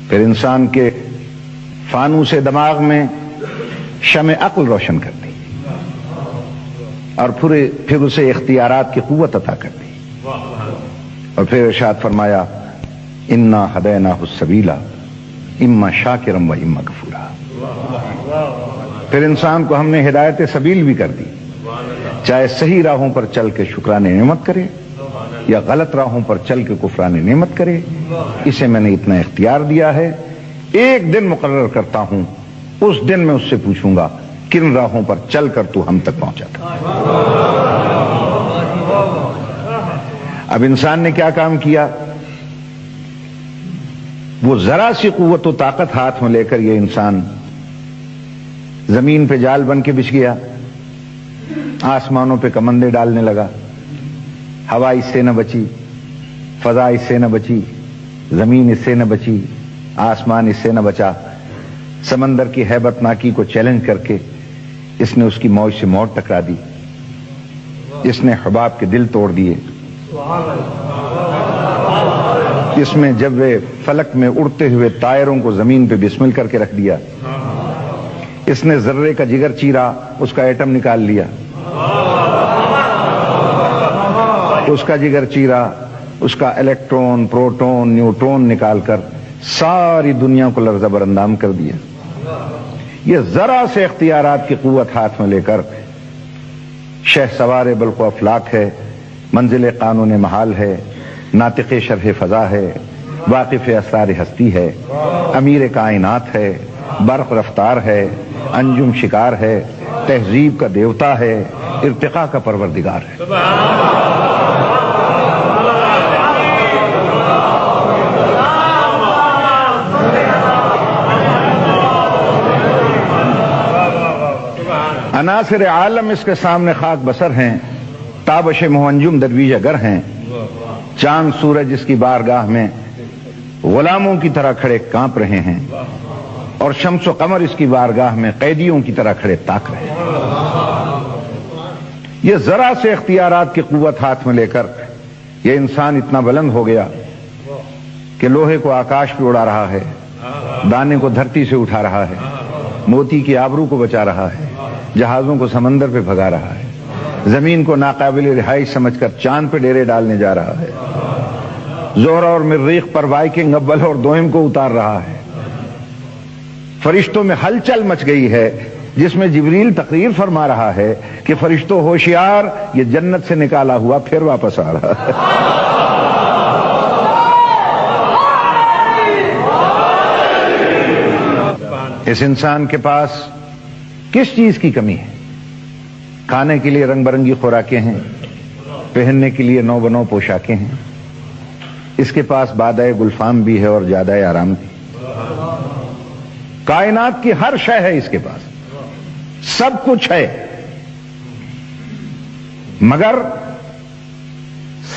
پھر انسان کے فانوس دماغ میں شمع عقل روشن کر دی اور پھر اسے اختیارات کی قوت عطا کر دی، اور پھر ارشاد فرمایا انا ہدیناہ السبیل اما شاکرا و اما کفورا۔ پھر انسان کو ہم نے ہدایت سبیل بھی کر دی، چاہے صحیح راہوں پر چل کے شکران نعمت کرے یا غلط راہوں پر چل کے کفران نعمت کرے، اسے میں نے اتنا اختیار دیا ہے۔ ایک دن مقرر کرتا ہوں، اس دن میں اس سے پوچھوں گا کن راہوں پر چل کر تو ہم تک پہنچا تھا۔ اب انسان نے کیا کام کیا؟ وہ ذرا سی قوت و طاقت ہاتھ میں لے کر یہ انسان زمین پہ جال بن کے بچھ گیا، آسمانوں پہ کمندے ڈالنے لگا، ہوا اس سے نہ بچی، فضا اس سے نہ بچی، زمین اس سے نہ بچی، آسمان اس سے نہ بچا۔ سمندر کی ہیبت ناکی کو چیلنج کر کے اس نے اس کی موج سے موت ٹکرا دی، اس نے حباب کے دل توڑ دیے، اس میں جب فلک میں اڑتے ہوئے طائروں کو زمین پہ بسمل کر کے رکھ دیا، اس نے ذرے کا جگر چیرا، اس کا ایٹم نکال لیا، اس کا جگر چیرا، اس کا الیکٹرون، پروٹون، نیوٹرون نکال کر ساری دنیا کو لرزہ برندام کر دیا۔ یہ ذرا سے اختیارات کی قوت ہاتھ میں لے کر شہ سوار بلق و افلاک ہے، منزل قانون محال ہے، ناطق شرح فضا ہے، واقف اسرار ہستی ہے، امیر کائنات ہے، برق رفتار ہے، انجم شکار ہے، تہذیب کا دیوتا ہے، ارتقاء کا پروردگار ہے۔ عناصر عالم اس کے سامنے خاک بسر ہیں، تابش منجم درویش گر ہیں، چاند سورج اس کی بارگاہ میں غلاموں کی طرح کھڑے کانپ رہے ہیں، اور شمس و قمر اس کی بارگاہ میں قیدیوں کی طرح کھڑے تاک رہے ہیں۔ یہ ذرا سے اختیارات کی قوت ہاتھ میں لے کر یہ انسان اتنا بلند ہو گیا کہ لوہے کو آکاش پہ اڑا رہا ہے، دانے کو دھرتی سے اٹھا رہا ہے، موتی کی آبرو کو بچا رہا ہے، جہازوں کو سمندر پہ بھگا رہا ہے، زمین کو ناقابل رہائش سمجھ کر چاند پہ ڈیرے ڈالنے جا رہا ہے، زہرہ اور مریخ پر وائکنگ اول اور دوئم کو اتار رہا ہے۔ فرشتوں میں ہلچل مچ گئی ہے، جس میں جبریل تقریر فرما رہا ہے کہ فرشتوں ہوشیار، یہ جنت سے نکالا ہوا پھر واپس آ رہا ہے۔ اس انسان کے پاس کس چیز کی کمی ہے؟ کھانے کے لیے رنگ برنگی خوراکیں ہیں، پہننے کے لیے نو بنو پوشاکیں ہیں، اس کے پاس بادۂ گلفام بھی ہے اور جادۂ آرام بھی۔ کائنات کی ہر شے ہے اس کے پاس، سب کچھ ہے، مگر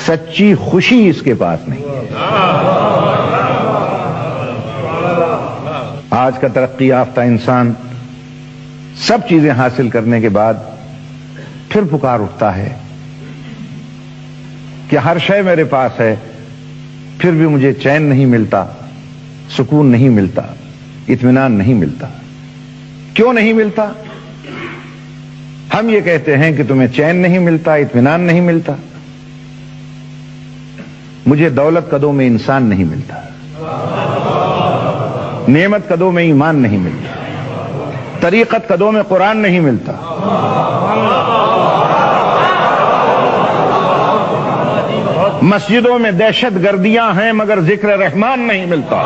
سچی خوشی اس کے پاس نہیں ہے۔ آج کا ترقی یافتہ انسان سب چیزیں حاصل کرنے کے بعد پھر پکار اٹھتا ہے کہ ہر شے میرے پاس ہے، پھر بھی مجھے چین نہیں ملتا، سکون نہیں ملتا، اطمینان نہیں ملتا۔ کیوں نہیں ملتا؟ ہم یہ کہتے ہیں کہ تمہیں چین نہیں ملتا، اطمینان نہیں ملتا، مجھے دولت قدوں میں انسان نہیں ملتا، نعمت قدوں میں ایمان نہیں ملتا، طریقت قدوں میں قرآن نہیں ملتا، مسجدوں میں دہشت گردیاں ہیں مگر ذکر رحمان نہیں ملتا۔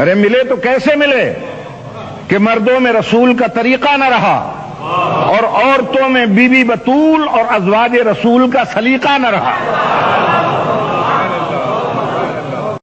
ارے ملے تو کیسے ملے کہ مردوں میں رسول کا طریقہ نہ رہا اور عورتوں میں بی بی بطول اور ازواج رسول کا سلیقہ نہ رہا۔